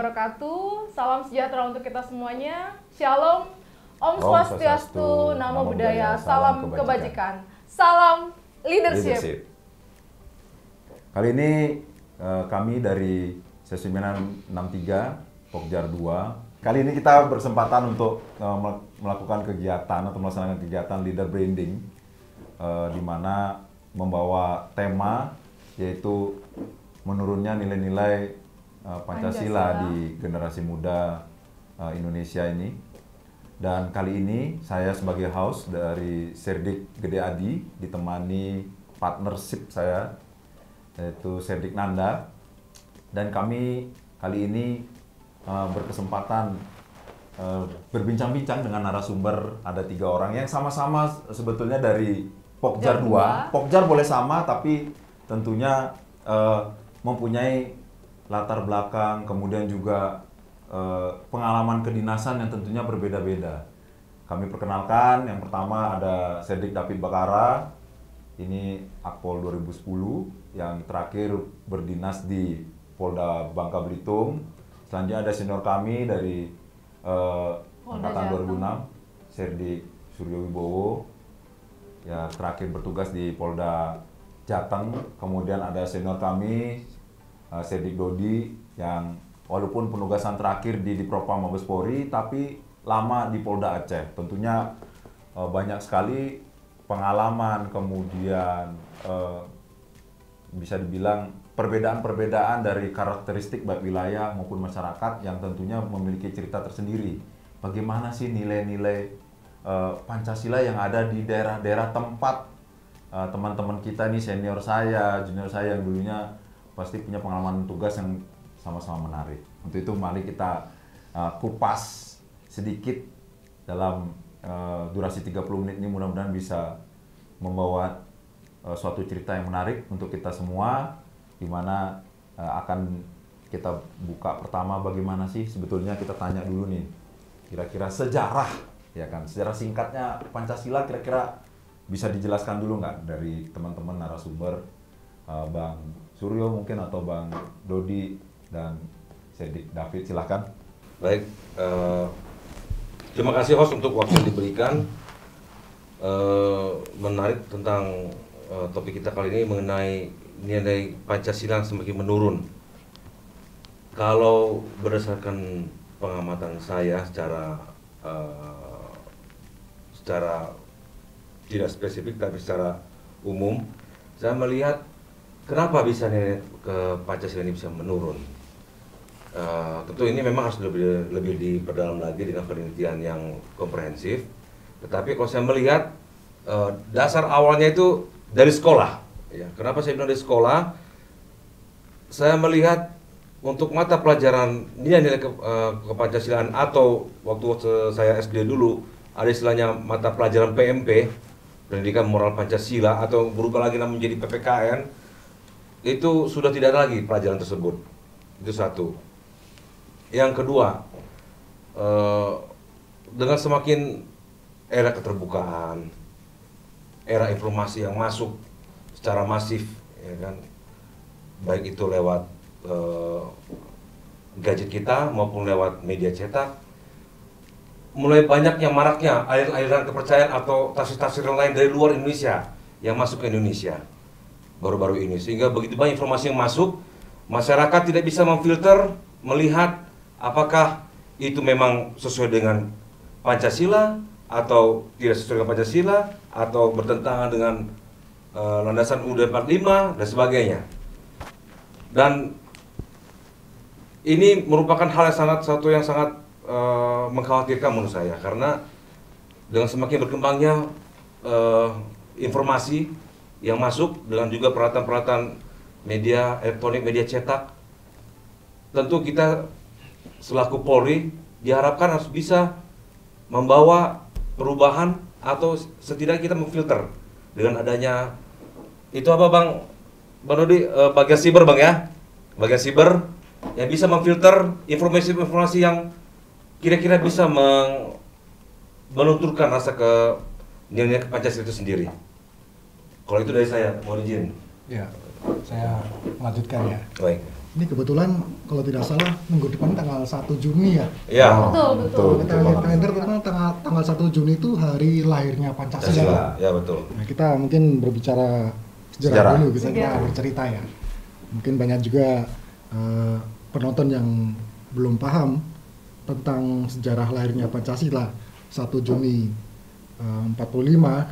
wabarakatuh. Salam sejahtera untuk kita semuanya. Shalom, Om Swastiastu, Namo Buddhaya, salam kebajikan, salam leadership. Kali ini kami dari Sesiminan 63, Pokjar 2. Kali ini kita berkesempatan untuk melakukan kegiatan atau melaksanakan kegiatan leader branding, di mana membawa tema yaitu menurunnya nilai-nilai Pancasila di generasi muda Indonesia ini. Dan kali ini saya sebagai host dari Serdik Gede Adi ditemani partnership saya yaitu Serdik Nanda, dan kami kali ini berkesempatan berbincang-bincang dengan narasumber. Ada 3 orang yang sama-sama sebetulnya dari Pokjar 2. Pokjar boleh sama, tapi tentunya mempunyai latar belakang, kemudian juga pengalaman kedinasan yang tentunya berbeda-beda. Kami perkenalkan, yang pertama ada Serdik David Bakara, ini Akpol 2010, yang terakhir berdinas di Polda Bangka Belitung. Selanjutnya ada senior kami dari Angkatan 2006, Serdik Suryo Wibowo, ya terakhir bertugas di Polda Jateng. Kemudian ada senior kami Serdik Dodi yang walaupun penugasan terakhir di Propam Mabes Polri tapi lama di Polda Aceh. Tentunya banyak sekali pengalaman, kemudian bisa dibilang perbedaan-perbedaan dari karakteristik baik wilayah maupun masyarakat yang tentunya memiliki cerita tersendiri. Bagaimana sih nilai-nilai Pancasila yang ada di daerah-daerah tempat teman-teman kita nih, senior saya, junior saya yang dulunya pasti punya pengalaman tugas yang sama-sama menarik. Untuk itu mari kita kupas sedikit dalam durasi 30 menit ini, mudah-mudahan bisa membawa suatu cerita yang menarik untuk kita semua, di mana akan kita buka pertama bagaimana sih sebetulnya, kita tanya dulu nih kira-kira sejarah, ya kan, sejarah singkatnya Pancasila kira-kira bisa dijelaskan dulu nggak dari teman-teman narasumber, Bang Suryo mungkin atau Bang Dodi dan Serdik David, silahkan. Baik, terima kasih host untuk waktu yang diberikan. Menarik tentang topik kita kali ini mengenai nilai Pancasila yang semakin menurun. Kalau berdasarkan pengamatan saya secara tidak spesifik tapi secara umum, saya melihat kenapa bisa nilai ke Pancasila ini bisa menurun. Tentu ini memang harus lebih diperdalam lagi dengan penelitian yang komprehensif. Tetapi kalau saya melihat dasar awalnya itu dari sekolah. Ya, kenapa saya bilang dari sekolah? Saya melihat untuk mata pelajaran nilai-nilai kepancasilaan atau waktu saya SD dulu ada istilahnya mata pelajaran PMP, Pendidikan Moral Pancasila, atau berubah lagi namanya menjadi PPKN. Itu sudah tidak ada lagi pelajaran tersebut. Itu satu. Yang kedua, dengan semakin era keterbukaan, era informasi yang masuk secara masif, ya kan, baik itu lewat gadget kita maupun lewat media cetak, mulai banyaknya maraknya aliran kepercayaan atau tafsir-tafsir lain dari luar Indonesia yang masuk ke Indonesia baru-baru ini, sehingga begitu banyak informasi yang masuk, masyarakat tidak bisa memfilter, melihat apakah itu memang sesuai dengan Pancasila atau tidak sesuai dengan Pancasila, atau bertentangan dengan landasan UUD 45 dan sebagainya. Dan ini merupakan hal yang sangat mengkhawatirkan menurut saya, karena dengan semakin berkembangnya informasi yang masuk dengan juga peralatan-peralatan media elektronik, media cetak, tentu kita selaku Polri diharapkan harus bisa membawa perubahan atau setidaknya kita memfilter dengan adanya itu apa Bang Dodi, bagian siber Bang ya, bagian siber yang bisa memfilter informasi-informasi yang kira-kira bisa melunturkan rasa nilai Pancasila itu sendiri. Kalau itu dari saya, mohon izin. Ya, saya melanjutkan ya. Baik. Ini kebetulan kalau tidak salah minggu depan tanggal 1 Juni ya. Iya. Betul. Kita lihat kalender karena tanggal 1 Juni itu hari lahirnya Pancasila. Ya betul. Nah, kita mungkin berbicara sejarah dulu, kita bercerita ya. Mungkin banyak juga penonton yang belum paham tentang sejarah lahirnya Pancasila 1 Juni 45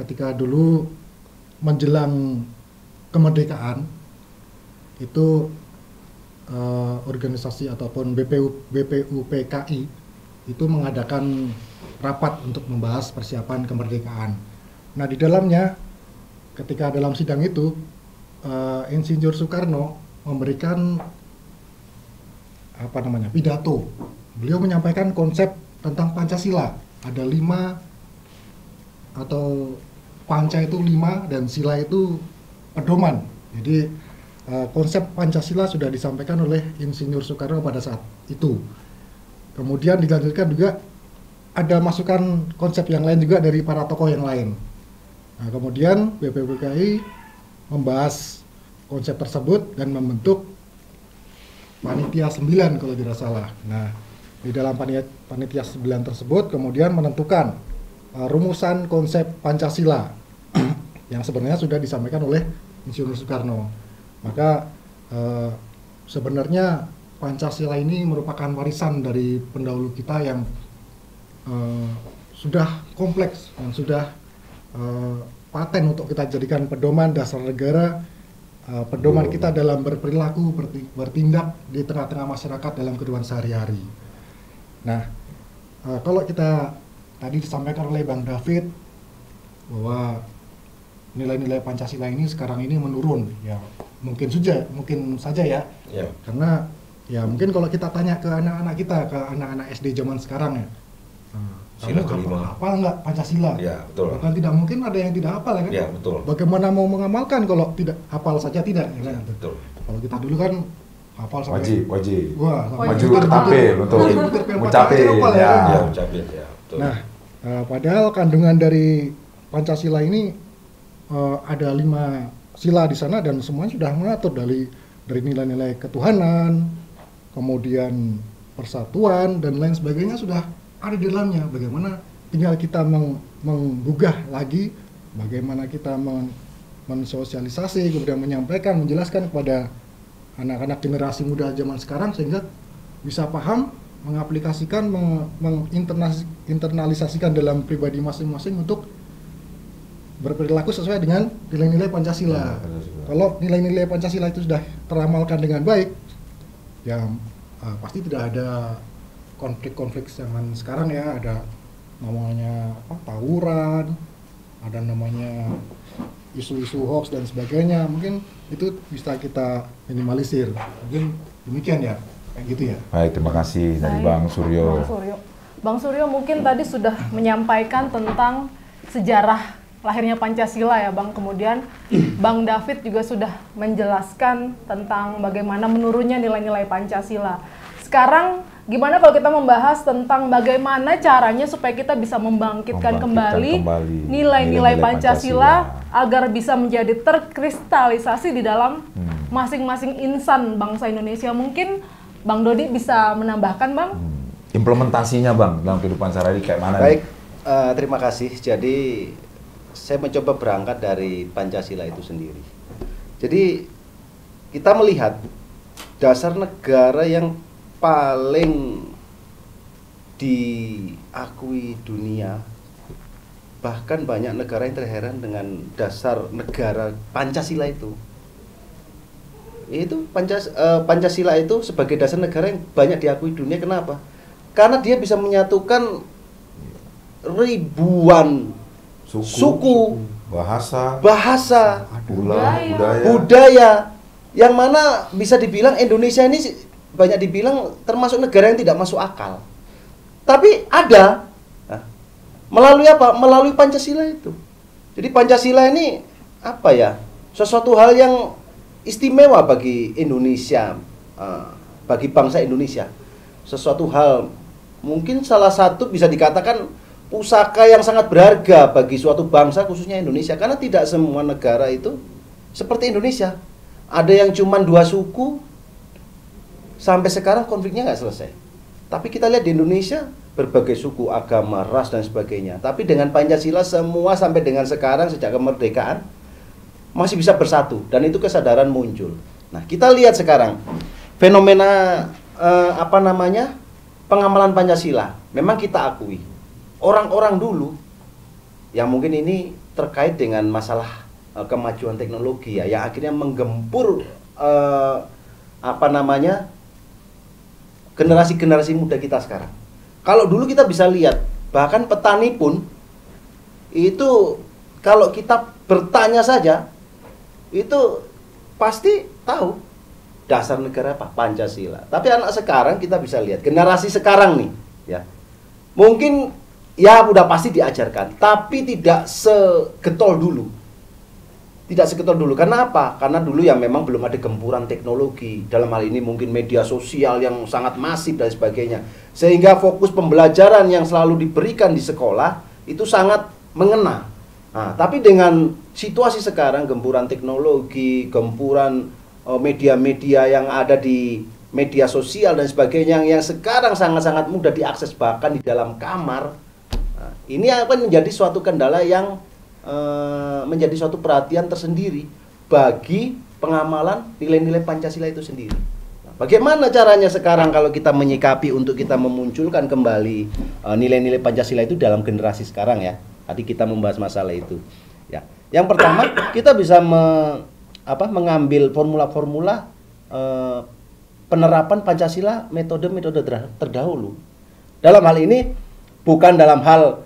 ketika dulu menjelang kemerdekaan itu organisasi ataupun BPUPKI itu mengadakan rapat untuk membahas persiapan kemerdekaan. Nah, di dalamnya ketika dalam sidang itu Insinyur Soekarno memberikan pidato. Beliau menyampaikan konsep tentang Pancasila. Ada 5 atau panca itu 5 dan sila itu pedoman. Jadi konsep Pancasila sudah disampaikan oleh Insinyur Soekarno pada saat itu. Kemudian dilanjutkan juga ada masukan konsep yang lain juga dari para tokoh yang lain. Nah, kemudian BPUPKI membahas konsep tersebut dan membentuk Panitia 9 kalau tidak salah. Nah, di dalam Panitia 9 tersebut kemudian menentukan rumusan konsep Pancasila yang sebenarnya sudah disampaikan oleh Insinyur Soekarno. Maka sebenarnya Pancasila ini merupakan warisan dari pendahulu kita yang sudah kompleks dan sudah paten untuk kita jadikan pedoman dasar negara, pedoman kita dalam berperilaku, bertindak di tengah-tengah masyarakat dalam kehidupan sehari-hari. Nah, kalau kita tadi disampaikan oleh Bang David bahwa nilai-nilai Pancasila ini sekarang ini menurun, ya mungkin saja ya. Karena ya mungkin kalau kita tanya ke anak-anak kita, ke anak-anak SD zaman sekarang ya, kamu hafal nggak Pancasila? Ya, betul. Bukan tidak mungkin ada yang tidak hafal ya kan? Ya, betul. Bagaimana mau mengamalkan kalau tidak hafal saja tidak? Ya, kan? Betul. Kalau kita dulu kan hafal sampai wajib. Wah, maju tampil untuk mencapai ya. Betul. Nah, padahal kandungan dari Pancasila ini ada 5 sila di sana dan semuanya sudah mengatur dari nilai-nilai ketuhanan, kemudian persatuan dan lain sebagainya sudah ada di dalamnya. Bagaimana tinggal kita menggugah lagi, bagaimana kita mensosialisasi, kemudian menyampaikan, menjelaskan kepada anak-anak generasi muda zaman sekarang sehingga bisa paham, mengaplikasikan, menginternalisasikan dalam pribadi masing-masing untuk berperilaku sesuai dengan nilai-nilai Pancasila. Kalau nilai-nilai Pancasila itu sudah teramalkan dengan baik, ya pasti tidak ada konflik-konflik zaman sekarang ya. Ada namanya tawuran, ada namanya isu-isu hoax dan sebagainya. Mungkin itu bisa kita minimalisir. Mungkin demikian ya, kayak gitu ya. Baik, terima kasih dari Bang Suryo. Bang Suryo mungkin tadi sudah menyampaikan tentang sejarah lahirnya Pancasila ya Bang. Kemudian Bang David juga sudah menjelaskan tentang bagaimana menurunnya nilai-nilai Pancasila. Sekarang gimana kalau kita membahas tentang bagaimana caranya supaya kita bisa membangkitkan kembali nilai-nilai Pancasila agar bisa menjadi terkristalisasi di dalam masing-masing insan bangsa Indonesia. Mungkin Bang Dodi bisa menambahkan Bang? Implementasinya Bang dalam kehidupan sehari-hari kayak mana? Baik, terima kasih. Jadi saya mencoba berangkat dari Pancasila itu sendiri. Jadi kita melihat dasar negara yang paling diakui dunia, bahkan banyak negara yang terheran dengan dasar negara Pancasila itu. Itu Pancasila itu sebagai dasar negara yang banyak diakui dunia. Kenapa? Karena dia bisa menyatukan ribuan suku, bahasa, budaya, yang mana bisa dibilang Indonesia ini banyak dibilang termasuk negara yang tidak masuk akal. Tapi ada, melalui apa? Melalui Pancasila itu. Jadi Pancasila ini apa ya? Sesuatu hal yang istimewa bagi Indonesia, bagi bangsa Indonesia. Sesuatu hal mungkin salah satu bisa dikatakan pusaka yang sangat berharga bagi suatu bangsa, khususnya Indonesia, karena tidak semua negara itu seperti Indonesia. Ada yang cuma 2 suku, sampai sekarang konfliknya nggak selesai. Tapi kita lihat di Indonesia berbagai suku, agama, ras dan sebagainya. Tapi dengan Pancasila semua sampai dengan sekarang sejak kemerdekaan masih bisa bersatu dan itu kesadaran muncul. Nah, kita lihat sekarang fenomena pengamalan Pancasila. Memang kita akui orang-orang dulu yang mungkin ini terkait dengan masalah kemajuan teknologi ya, yang akhirnya menggempur generasi-generasi muda kita sekarang. Kalau dulu kita bisa lihat, bahkan petani pun itu kalau kita bertanya saja, itu pasti tahu dasar negara apa? Pancasila. Tapi anak sekarang kita bisa lihat, generasi sekarang nih, ya, mungkin ya udah pasti diajarkan, tapi tidak segetol dulu. Tidak segetol dulu. Karena apa? Karena dulu ya memang belum ada gempuran teknologi. Dalam hal ini mungkin media sosial yang sangat masif dan sebagainya. Sehingga fokus pembelajaran yang selalu diberikan di sekolah itu sangat mengena. Nah, tapi dengan situasi sekarang, gempuran teknologi, gempuran media-media yang ada di media sosial dan sebagainya yang sekarang sangat-sangat mudah diakses bahkan di dalam kamar. Nah, ini akan menjadi suatu kendala yang menjadi suatu perhatian tersendiri bagi pengamalan nilai-nilai Pancasila itu sendiri. Nah, bagaimana caranya sekarang kalau kita menyikapi untuk kita memunculkan kembali nilai-nilai Pancasila itu dalam generasi sekarang ya? Tadi kita membahas masalah itu. Ya, yang pertama kita bisa mengambil formula-formula penerapan Pancasila metode-metode terdahulu. Dalam hal ini bukan dalam hal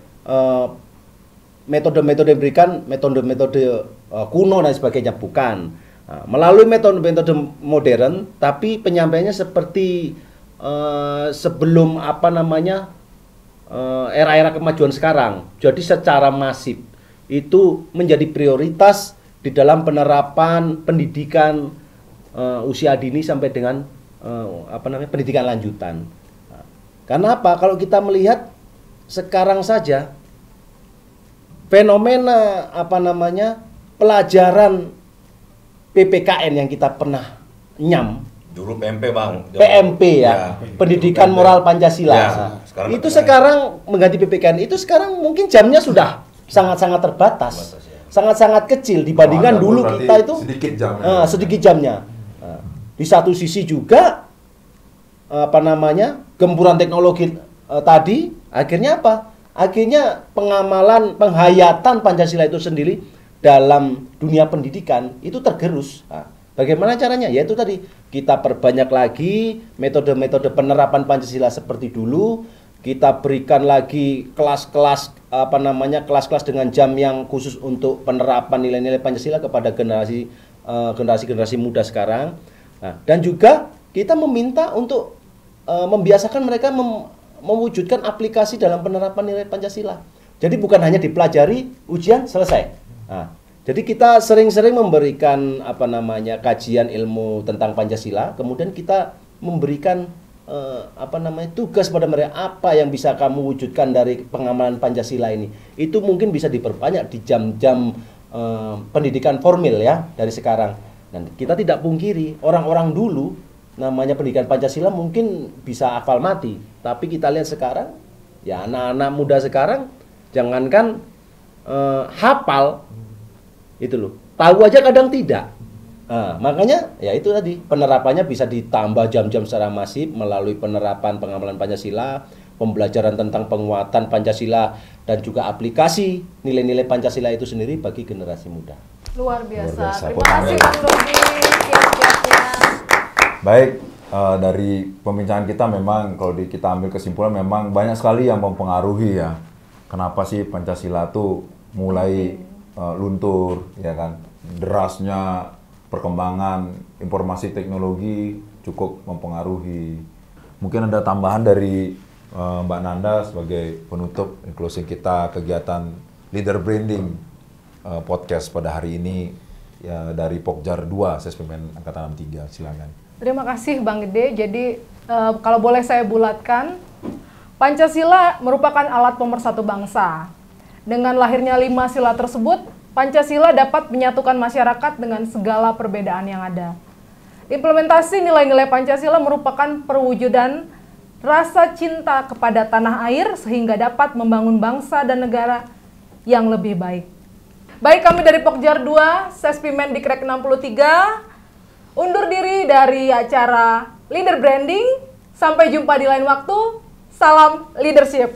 metode-metode berikan metode-metode kuno dan sebagainya, bukan. Nah, melalui metode-metode modern, tapi penyampaiannya seperti sebelum era-era kemajuan sekarang. Jadi secara masif itu menjadi prioritas di dalam penerapan pendidikan usia dini sampai dengan pendidikan lanjutan. Nah, karena apa? Kalau kita melihat sekarang saja fenomena pelajaran PPKN yang kita pernah nyam dulu PMP Bang. PMP ya, Pendidikan PMP. Moral Pancasila. Ya, Nah, sekarang itu sekarang mengganti PPKN itu sekarang mungkin jamnya sudah sangat-sangat terbatas. Ya. Sangat-sangat kecil dibandingkan dulu kita itu sedikit jamnya. sedikit jamnya. Nah, di satu sisi juga gempuran teknologi tadi akhirnya apa? Akhirnya pengamalan, penghayatan Pancasila itu sendiri dalam dunia pendidikan itu tergerus. Nah, bagaimana caranya? Yaitu tadi kita perbanyak lagi metode-metode penerapan Pancasila seperti dulu. Kita berikan lagi kelas-kelas kelas-kelas dengan jam yang khusus untuk penerapan nilai-nilai Pancasila kepada generasi muda sekarang. Nah, dan juga kita meminta untuk membiasakan mereka mewujudkan aplikasi dalam penerapan nilai Pancasila. Jadi bukan hanya dipelajari, ujian selesai. Nah, jadi kita sering-sering memberikan kajian ilmu tentang Pancasila, kemudian kita memberikan tugas pada mereka apa yang bisa kamu wujudkan dari pengamalan Pancasila ini. Itu mungkin bisa diperbanyak di jam-jam pendidikan formal ya dari sekarang. Dan kita tidak pungkiri orang-orang dulu namanya pendidikan Pancasila mungkin bisa hafal mati, tapi kita lihat sekarang ya anak-anak muda sekarang jangankan hafal itu loh, tahu aja kadang tidak. Nah, makanya ya itu tadi penerapannya bisa ditambah jam-jam secara masif melalui penerapan pengamalan Pancasila, pembelajaran tentang penguatan Pancasila dan juga aplikasi nilai-nilai Pancasila itu sendiri bagi generasi muda. Luar biasa. Luar biasa. Terima kasih Bang Dodi kiat-kiatnya. Baik, dari pembincangan kita memang kalau kita ambil kesimpulan memang banyak sekali yang mempengaruhi ya. Kenapa sih Pancasila tuh mulai luntur ya kan? Derasnya perkembangan informasi teknologi cukup mempengaruhi. Mungkin ada tambahan dari Mbak Nanda sebagai penutup closing kita kegiatan Leader Branding podcast pada hari ini ya, dari Pokjar 2 Sespemen Angkatan 63. Silakan. Terima kasih Bang Gede. Jadi kalau boleh saya bulatkan, Pancasila merupakan alat pemersatu bangsa. Dengan lahirnya 5 sila tersebut, Pancasila dapat menyatukan masyarakat dengan segala perbedaan yang ada. Implementasi nilai-nilai Pancasila merupakan perwujudan rasa cinta kepada tanah air sehingga dapat membangun bangsa dan negara yang lebih baik. Baik, kami dari Pokjar 2, Sespi Mendiktek 63, undur diri dari acara Leader Branding. Sampai jumpa di lain waktu. Salam leadership.